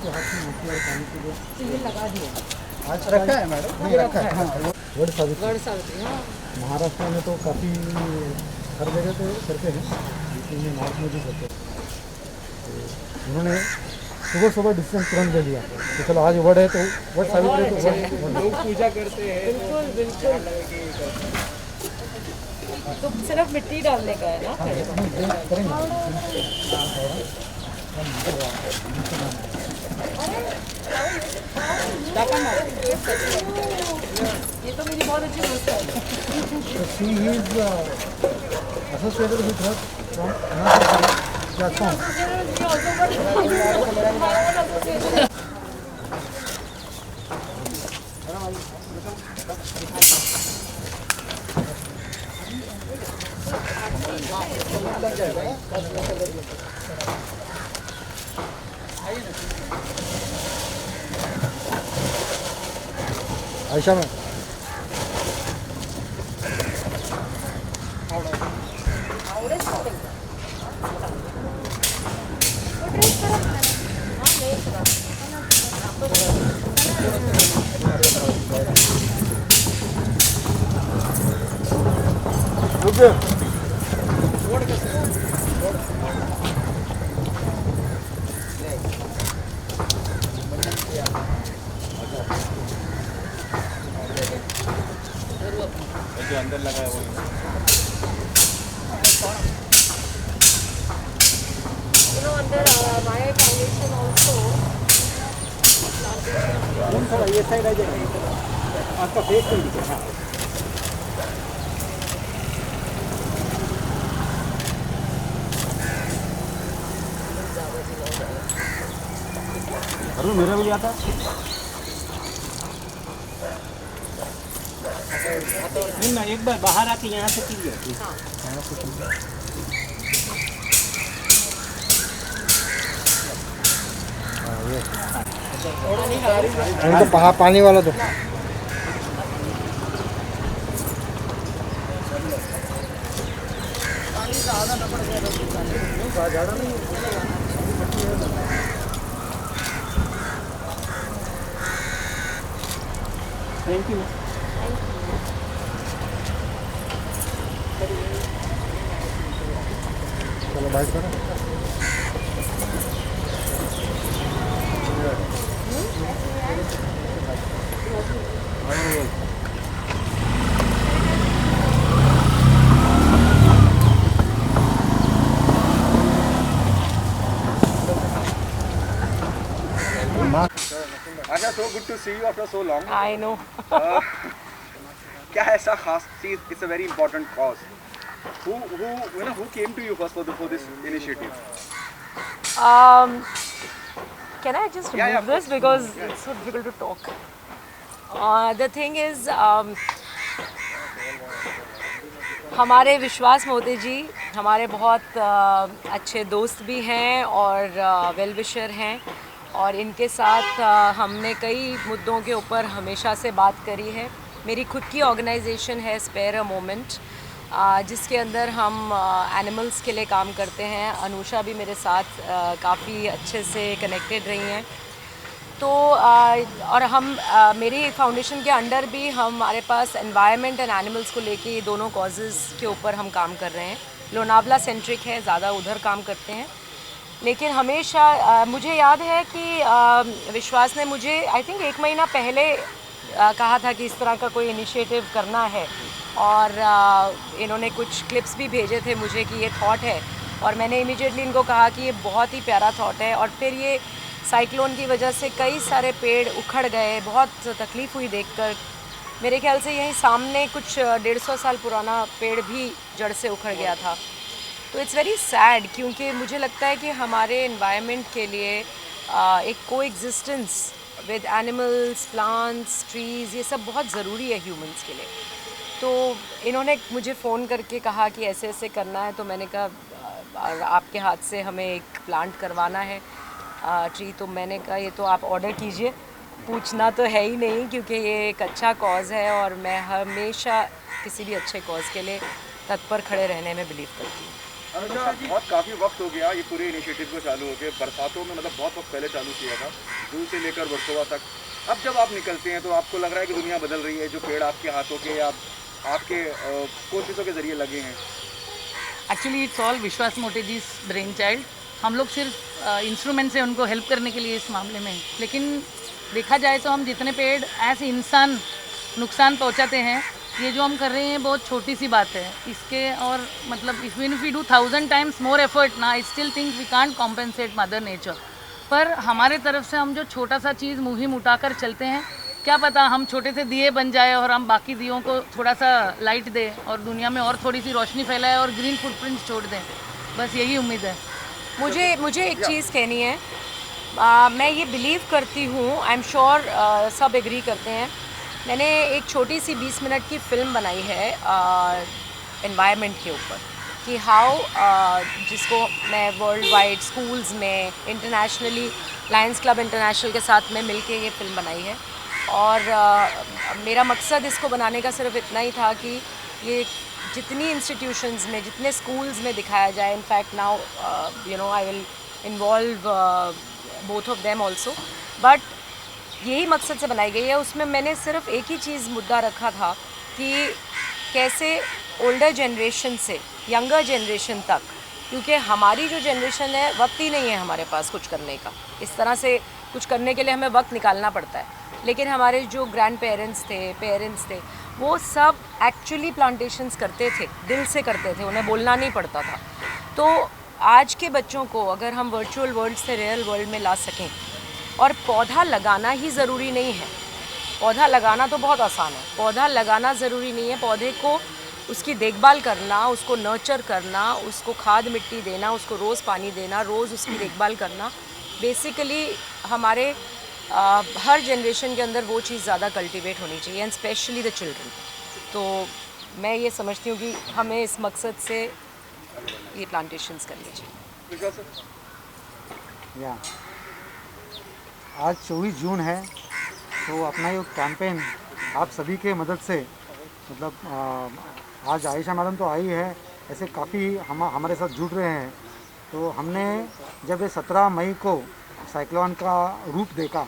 उसके हाथ में रोटी और पानी के लिए तो ये लगा दिया, आज रखा है मैडम, नहीं रखा है। हाँ, गढ़ सावित्री। गढ़ सावित्री, हाँ। महाराष्ट्र में तो काफ़ी हर जगह पे करते हैं, लेकिन ये नॉर्थ में भी करते हैं। तो उन्होंने सुबह सुबह डिसीजन तुरंत ले लिया तो चलो आज वड़ है तो वड़ सावित्री, तो वड़ लोग पूजा करते हैं। बिल्कुल बिल्कुल। तो सिर्फ मिट्टी डालने का है ना? करेंगे। ये तो मेरी बहुत अच्छी दोस्त है। So she is associated with her from another platform. Ayesha में जो अंदर लगा है वो अंदर माया फाउंडेशन ऑल्सो थोड़ा ये साइड आ जाएगा, आपका फेस नहीं दिखे। हाँ अरे मेरा भी आता नहीं ना, एक बार बाहर आके यहाँ से कीजिए। तो पानी वाला तो थैंक यू। चलो बाइक करो। Asha, so good to see you after so long. I know. क्या ऐसा खास चीज? It's a very important cause. Who came to you first for this initiative? Can I just Yeah, remove this because it's so difficult to talk. The thing is, हमारे विश्वास मोदी जी हमारे बहुत अच्छे दोस्त भी हैं और वेल विशर हैं, और इनके साथ हमने कई मुद्दों के ऊपर हमेशा से बात करी है। मेरी खुद की ऑर्गेनाइजेशन है स्पेयर अ मोमेंट, जिसके अंदर हम एनिमल्स के लिए काम करते हैं। अनुषा भी मेरे साथ काफ़ी अच्छे से कनेक्टेड रही हैं। तो और हम मेरी फाउंडेशन के अंडर भी हमारे पास एनवायरनमेंट एंड एनिमल्स को लेके ये दोनों कॉजेज़ के ऊपर हम काम कर रहे हैं। लोनावला सेंट्रिक है, ज़्यादा उधर काम करते हैं, लेकिन हमेशा मुझे याद है कि विश्वास ने मुझे आई थिंक 1 महीना पहले कहा था कि इस तरह का कोई इनिशिएटिव करना है, और इन्होंने कुछ क्लिप्स भी भेजे थे मुझे कि ये थॉट है, और मैंने इमीडिएटली इनको कहा कि ये बहुत ही प्यारा थॉट है। और फिर ये साइक्लोन की वजह से कई सारे पेड़ उखड़ गए, बहुत तकलीफ़ हुई देखकर। मेरे ख्याल से यहीं सामने कुछ 150 साल पुराना पेड़ भी जड़ से उखड़ गया था। तो इट्स वेरी सैड, क्योंकि मुझे लगता है कि हमारे एनवायरनमेंट के लिए एक coexistence with animals, plants, trees, ये सब बहुत ज़रूरी है ह्यूमंस के लिए। तो इन्होंने मुझे फ़ोन करके कहा कि ऐसे ऐसे करना है, तो मैंने कहा आपके हाथ से हमें एक प्लांट करवाना है ट्री। तो मैंने कहा ये तो आप ऑर्डर कीजिए, पूछना तो है ही नहीं, क्योंकि ये एक अच्छा कॉज़ है और मैं हमेशा किसी भी अच्छे कॉज़ के लिए तत्पर खड़े रहने में बिलीव करती हूँ। अनुषा, बहुत काफ़ी वक्त हो गया ये पूरे इनिशिएटिव को चालू हो गए, बरसातों में मतलब बहुत वक्त पहले चालू किया था, जून से लेकर वर्सोवा तक। अब जब आप निकलते हैं तो आपको लग रहा है कि दुनिया बदल रही है, जो पेड़ आपके हाथों के या आपके कोशिशों के जरिए लगे हैं। एक्चुअली इट्स ऑल विश्वास मोटे जी ब्रेन चाइल्ड। हम लोग सिर्फ इंस्ट्रूमेंट से उनको हेल्प करने के लिए इस मामले में, लेकिन देखा जाए तो हम जितने पेड़ ऐसे इंसान नुकसान पहुंचाते हैं, ये जो हम कर रहे हैं बहुत छोटी सी बात है इसके। और मतलब if we do 1000 times more effort ना, I still think we can't compensate mother nature. पर हमारे तरफ से हम जो छोटा सा चीज़ मुहिम उठाकर चलते हैं, क्या पता हम छोटे से दिए बन जाए और हम बाकी दियों को थोड़ा सा लाइट दें और दुनिया में और थोड़ी सी रोशनी फैलाए और ग्रीन फुटप्रिंट्स छोड़ दें। बस यही उम्मीद है। मुझे एक चीज़ कहनी है। मैं ये बिलीव करती हूँ, आई एम श्योर सब एग्री करते हैं। मैंने एक छोटी सी 20 मिनट की फ़िल्म बनाई है एनवायरनमेंट के ऊपर, कि हाउ जिसको मैं वर्ल्ड वाइड स्कूल्स में इंटरनेशनली लायंस क्लब इंटरनेशनल के साथ में मिलके ये फ़िल्म बनाई है। और मेरा मकसद इसको बनाने का सिर्फ इतना ही था कि ये जितनी इंस्टीट्यूशंस में, जितने स्कूल्स में दिखाया जाए। In fact now you know I will involve both of them also, but यही मकसद से बनाई गई है। उसमें मैंने सिर्फ एक ही चीज़ मुद्दा रखा था कि कैसे ओल्डर जनरेशन से यंगर जनरेशन तक, क्योंकि हमारी जो जनरेशन है वक्त ही नहीं है हमारे पास कुछ करने का, इस तरह से कुछ करने के लिए हमें वक्त निकालना पड़ता है। लेकिन हमारे जो ग्रैंड पेरेंट्स थे वो सब एक्चुअली प्लांटेशंस करते थे, दिल से करते थे, उन्हें बोलना नहीं पड़ता था। तो आज के बच्चों को अगर हम वर्चुअल वर्ल्ड से रियल वर्ल्ड में ला सकें, और पौधा लगाना ही ज़रूरी नहीं है, पौधा लगाना तो बहुत आसान है, पौधा लगाना ज़रूरी नहीं है। पौधे को उसकी देखभाल करना, उसको नर्चर करना, उसको खाद मिट्टी देना, उसको रोज़ पानी देना, रोज़ उसकी देखभाल करना, बेसिकली हमारे हर जनरेशन के अंदर वो चीज़ ज़्यादा कल्टीवेट होनी चाहिए, एंड स्पेशली द चिल्ड्रन। तो मैं ये समझती हूँ कि हमें इस मकसद से ये प्लांटेशंस करनी चाहिए। या आज 24 जून है, तो अपना ये कैंपेन आप सभी के मदद से, मतलब आज आयशा मैडम तो आई है, ऐसे काफ़ी हमारे साथ जुड़ रहे हैं। तो हमने जब ये 17 मई को साइक्लोन का रूप देखा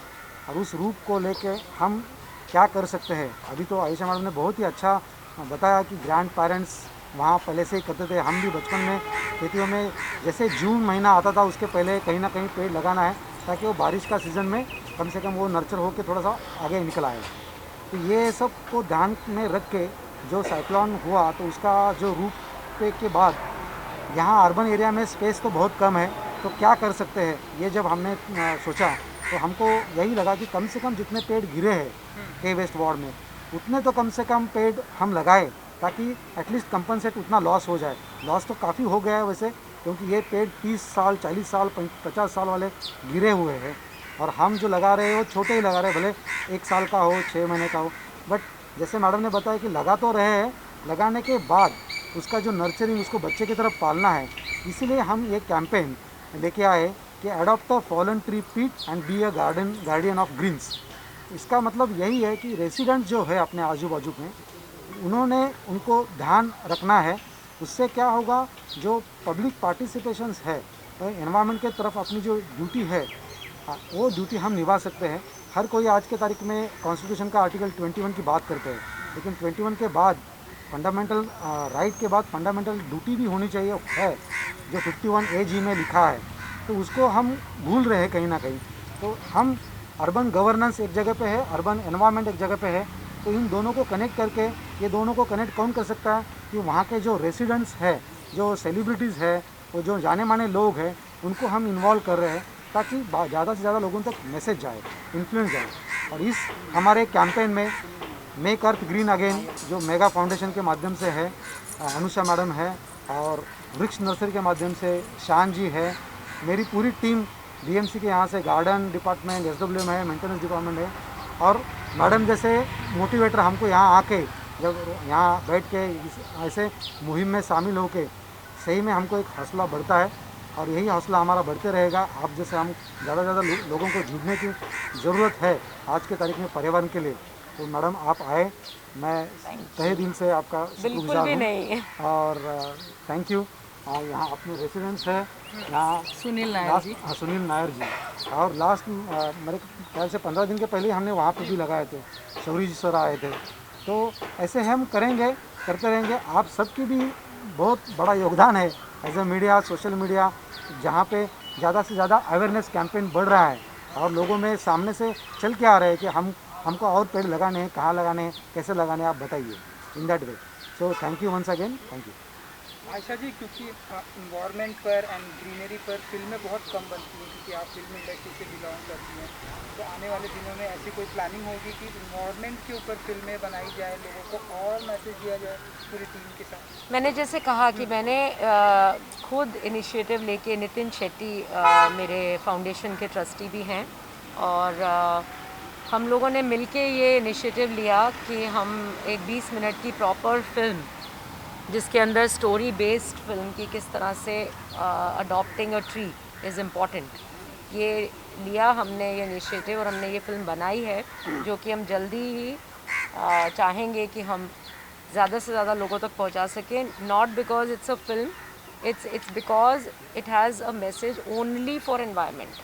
और उस रूप को लेके हम क्या कर सकते हैं, अभी तो आयशा मैडम ने बहुत ही अच्छा बताया कि ग्रैंड पेरेंट्स वहाँ पहले से ही करते थे। हम भी बचपन में खेतियों में जैसे जून महीना आता था उसके पहले कहीं ना कहीं पेड़ लगाना है, ताकि वो बारिश का सीज़न में कम से कम वो नर्चर होकर थोड़ा सा आगे निकल आए। तो ये सब को ध्यान में रख के जो साइक्लोन हुआ, तो उसका जो रूप के बाद यहाँ अर्बन एरिया में स्पेस तो बहुत कम है, तो क्या कर सकते हैं, ये जब हमने सोचा तो हमको यही लगा कि कम से कम जितने पेड़ गिरे हैं के वेस्ट वार्ड में, उतने तो कम से कम पेड़ हम लगाए, ताकि एटलीस्ट कंपनसेट उतना लॉस हो जाए। लॉस तो काफ़ी हो गया है वैसे, क्योंकि ये पेड़ 30 साल 40 साल 50 साल वाले गिरे हुए हैं, और हम जो लगा रहे हैं वो छोटे ही लगा रहे हैं, भले 1 साल का हो 6 महीने का हो। बट जैसे मैडम ने बताया कि लगा तो रहे हैं, लगाने के बाद उसका जो नर्चरिंग, उसको बच्चे की तरफ पालना है। इसीलिए हम ये कैंपेन लेके आए कि अडॉप्ट अ फॉलन ट्री पीट and be a guardian of greens. इसका मतलब यही है कि रेसिडेंट जो है अपने आजू बाजू में, उन्होंने उनको ध्यान रखना है। उससे क्या होगा, जो पब्लिक पार्टिसिपेशंस है एनवायरनमेंट के तरफ अपनी जो ड्यूटी है, वो ड्यूटी हम निभा सकते हैं। हर कोई आज के तारीख में कॉन्स्टिट्यूशन का आर्टिकल 21 की बात करते हैं, लेकिन 21 के बाद फंडामेंटल राइट के बाद फंडामेंटल ड्यूटी भी होनी चाहिए है, जो 51 AG में लिखा है। तो उसको हम भूल रहे हैं कहीं ना कहीं। तो हम अर्बन गवर्नेंस एक जगह पे है, अर्बन एनवायरनमेंट एक जगह पे है, तो इन दोनों को कनेक्ट करके, ये दोनों को कनेक्ट कौन कर सकता है कि वहाँ के जो रेसिडेंट्स है, जो सेलिब्रिटीज़ है, वो जो जाने माने लोग हैं, उनको हम इन्वॉल्व कर रहे हैं, ताकि ज़्यादा से ज़्यादा लोगों तक मैसेज जाए, इन्फ्लुएंस जाए। और इस हमारे कैंपेन में मेक अर्थ ग्रीन अगेन, जो मेगा फाउंडेशन के माध्यम से है, अनुषा मैडम है, और वृक्ष नर्सरी के माध्यम से शान जी है, मेरी पूरी टीम BMC के यहाँ से गार्डन डिपार्टमेंट, SWM है, मेंटेनेंस डिपार्टमेंट है, और मैडम जैसे मोटिवेटर हमको यहाँ आके, जब यहाँ बैठ के ऐसे मुहिम में शामिल होके, सही में हमको एक हौसला बढ़ता है, और यही हौसला हमारा बढ़ते रहेगा। आप जैसे हम ज़्यादा से ज़्यादा लोगों को जुड़ने की ज़रूरत है आज के तारीख में पर्यावरण के लिए। तो मैडम आप आए, मैं तहे दिल से आपका बिल्कुल भी नहीं। और थैंक यू। यहाँ अपने रेसिडेंस है यहाँ सुनील नायर लास्ट जी। हाँ सुनील नायर जी। और लास्ट मेरे ख्याल से 15 दिन के पहले हमने वहाँ पे भी लगाए थे, शौरी जी सर आए थे। तो ऐसे हम करेंगे, करते रहेंगे। आप सबकी भी बहुत बड़ा योगदान है as a media, social media, जहाँ पे ज़्यादा से ज़्यादा अवेयरनेस कैंपेन बढ़ रहा है और लोगों में सामने से चल के आ रहे हैं कि हमको और पेड़ लगाने हैं, कहाँ लगाने हैं, कैसे लगाने हैं, आप बताइए in that way. So thank you once again, thank you. Ayesha ji, क्योंकि इन्वायरमेंट पर एंड ग्रीनरी पर फिल्में बहुत कम बनती हैं, क्योंकि आप फिल्म इंडस्ट्री से बिलोंग करती हैं, तो आने वाले दिनों में ऐसी कोई प्लानिंग होगी कि इन्वायरमेंट के ऊपर फिल्में बनाई जाए, लोगों को और मैसेज दिया जाए पूरी टीम के साथ? मैंने जैसे कहा कि मैंने खुद इनिशिएटिव लेके, नितिन शेट्टी मेरे फाउंडेशन के ट्रस्टी भी हैं, और हम लोगों ने मिलके ये इनिशिएटिव लिया कि हम एक 20 मिनट की प्रॉपर फिल्म, जिसके अंदर स्टोरी बेस्ड फिल्म की किस तरह से adopting a tree is important, ये लिया हमने ये इनिशिएटिव, और हमने ये फिल्म बनाई है जो कि हम जल्दी ही चाहेंगे कि हम ज़्यादा से ज़्यादा लोगों तक पहुंचा सकें। Not because it's a film, it's because it has a message only for environment,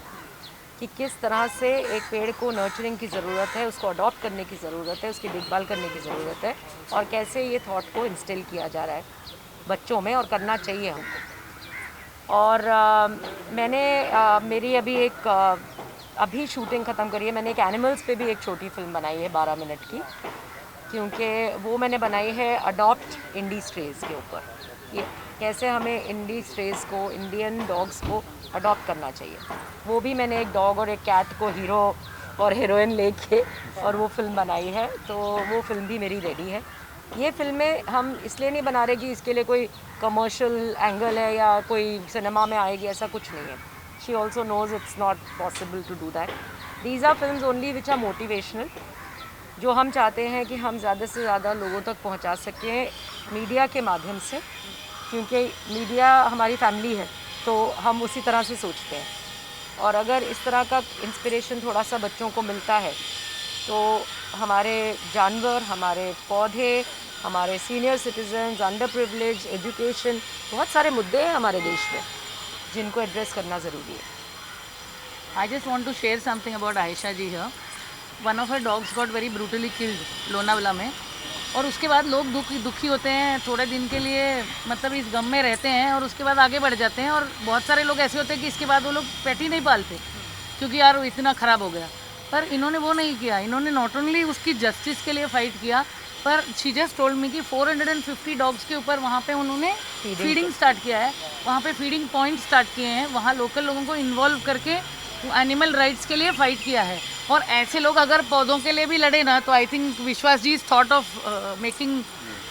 कि किस तरह से एक पेड़ को नर्चरिंग की ज़रूरत है, उसको अडॉप्ट करने की ज़रूरत है, उसकी देखभाल करने की ज़रूरत है, और कैसे ये थॉट को इंस्टिल किया जा रहा है बच्चों में, और करना चाहिए हमको। और मैंने मेरी अभी एक अभी शूटिंग ख़त्म करी है। मैंने एक एनिमल्स पे भी एक छोटी फिल्म बनाई है 12 मिनट की, क्योंकि वो मैंने बनाई है अडॉप्ट इंडी स्ट्रेज के ऊपर, ये कैसे हमें इंडी स्ट्रेज को, इंडियन डॉग्स को अडॉप्ट करना चाहिए। वो भी मैंने एक डॉग और एक कैट को हीरो और हीरोइन लेके और वो फिल्म बनाई है, तो वो फिल्म भी मेरी रेडी है। ये फिल्में हम इसलिए नहीं बना रहे कि इसके लिए कोई कमर्शियल एंगल है या कोई सिनेमा में आएगी, ऐसा कुछ नहीं है। She also knows it's not possible to do that. These are films only which are motivational, जो हम चाहते हैं कि हम ज़्यादा से ज़्यादा लोगों तक पहुंचा सकें मीडिया के माध्यम से, क्योंकि मीडिया हमारी फैमिली है, तो हम उसी तरह से सोचते हैं। और अगर इस तरह का इंस्पिरेशन थोड़ा सा बच्चों को मिलता है, तो हमारे जानवर, हमारे पौधे, हमारे senior citizens, under privilege, education, बहुत सारे मुद्दे हैं हमारे देश में जिनको एड्रेस करना ज़रूरी है। I just want to share something about Aisha ji here. One of her dogs got very brutally killed Lonavala में, और उसके बाद लोग दुखी होते हैं थोड़े दिन के लिए, मतलब इस गम में रहते हैं और उसके बाद आगे बढ़ जाते हैं। और बहुत सारे लोग ऐसे होते हैं कि इसके बाद वो लोग पेट ही नहीं पालते, क्योंकि यार वो इतना ख़राब हो गया। पर इन्होंने वो नहीं किया, इन्होंने नॉट ओनली उसकी जस्टिस के लिए फ़ाइट किया, पर शी जस्ट टोल्ड मी कि 450 डॉग्स के ऊपर वहाँ पे उन्होंने फीडिंग स्टार्ट किया है, वहाँ पे फीडिंग पॉइंट स्टार्ट किए हैं, वहाँ लोकल लोगों को इन्वॉल्व करके एनिमल राइट्स के लिए फ़ाइट किया है। और ऐसे लोग अगर पौधों के लिए भी लड़े ना, तो I think Vishwas ji is thought of making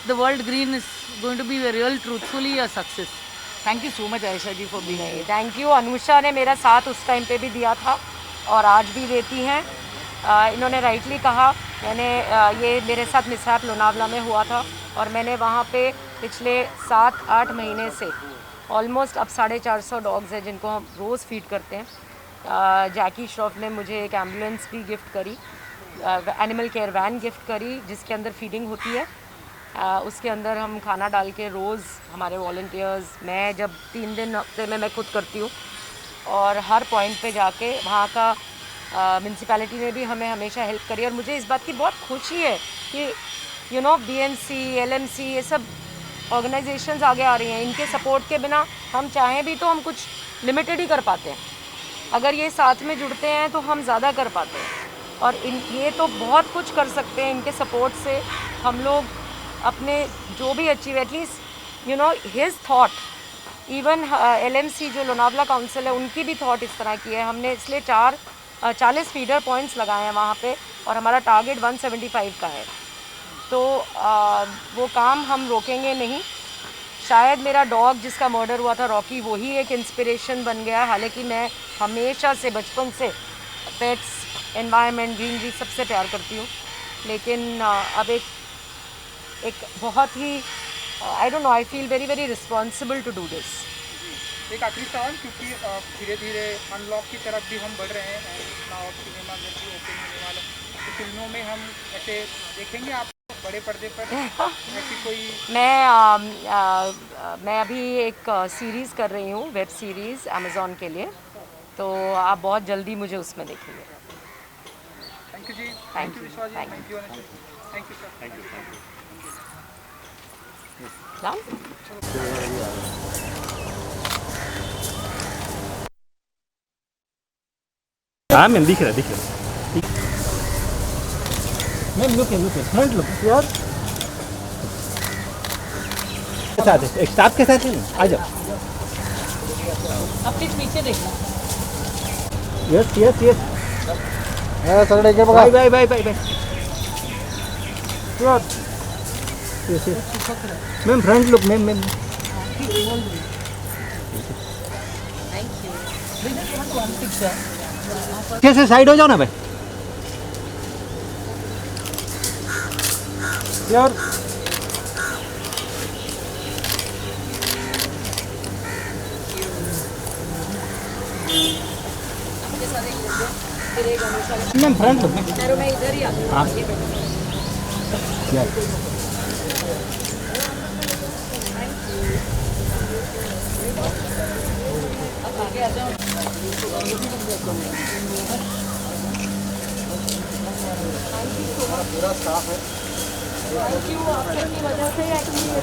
the world green is going to be real truthfully a success. Thank you so much Ayesha ji for being here. Thank you. Anusha ने मेरा साथ उस टाइम पे भी दिया था और आज भी देती हैं। इन्होंने राइटली कहा, मैंने ये मेरे साथ मिसहैप लोनावला में हुआ था, और मैंने वहाँ पे पिछले 7-8 महीने से ऑलमोस्ट अब 450 डॉग्स हैं जिनको हम रोज़ फीड करते हैं। जैकी श्रॉफ ने मुझे एक एम्बुलेंस भी गिफ्ट करी, एनिमल केयर वैन गिफ्ट करी, जिसके अंदर फीडिंग होती है। उसके अंदर हम खाना डाल के रोज़ हमारे वॉलंटियर्स, मैं जब 3 दिन हफ्ते में मैं खुद करती हूँ, और हर पॉइंट पे जाके वहाँ का म्यूनसिपैलिटी ने भी हमें हमेशा हेल्प करी। और मुझे इस बात की बहुत खुशी है कि यू नो BMC, LMC, ये सब ऑर्गेनाइजेशंस आगे आ रही हैं। इनके सपोर्ट के बिना हम चाहें भी तो हम कुछ लिमिटेड ही कर पाते हैं, अगर ये साथ में जुड़ते हैं तो हम ज़्यादा कर पाते हैं। और ये तो बहुत कुछ कर सकते हैं, इनके सपोर्ट से हम लोग अपने जो भी achieve, at least you know his thought, even LMC जो लोनावला काउंसिल है, उनकी भी थॉट इस तरह की है। हमने इसलिए 40 फीडर पॉइंट्स लगाए हैं वहाँ पे, और हमारा टारगेट 175 का है। तो वो काम हम रोकेंगे नहीं। शायद मेरा डॉग जिसका मर्डर हुआ था, रॉकी, वही एक इंस्पिरेशन बन गया। हालांकि मैं हमेशा से, बचपन से पेट्स, एनवायरनमेंट, ग्रीनरी सबसे प्यार करती हूँ, लेकिन अब एक बहुत ही I don't know, I feel very very responsible to do this. एक आखिरी सवाल, क्योंकि धीरे धीरे अनलॉक की तरफ भी हम बढ़ रहे हैं, नाउ सिनेमा जब भी ओपन होने वाला, तो फिल्मों में हम ऐसे देखेंगे आप बड़े पर्दे पर ऐसी कोई? मैं मैं अभी एक सीरीज़ कर रही हूँ, वेब सीरीज़ अमेज़ॉन के लिए, तो आप बहुत जल्दी मुझे उसमें देखेंगे। Thank you ji, Thank you you. Vishwas ji, Thank thank you Anil, thank you sir. Done? हाँ मैम दिख रहा मैम लुक फ्रंट लुक यार के साथ है, एक स्टाफ के साथ है ना, आ जाओ। अब प्लीज पीछे देखना। यस यस यस सर एक बघा bye bye bye bye bye yes yes ma'am front look ma'am कैसे साइड हो जाओ ना भाई यार मैम फ्रंट लुक मैं इधर ही आती हूँ। हाँ आगे आ जाओ। पूरा स्टाफ है थैंक यू, आपकी वजह से एक्चुअली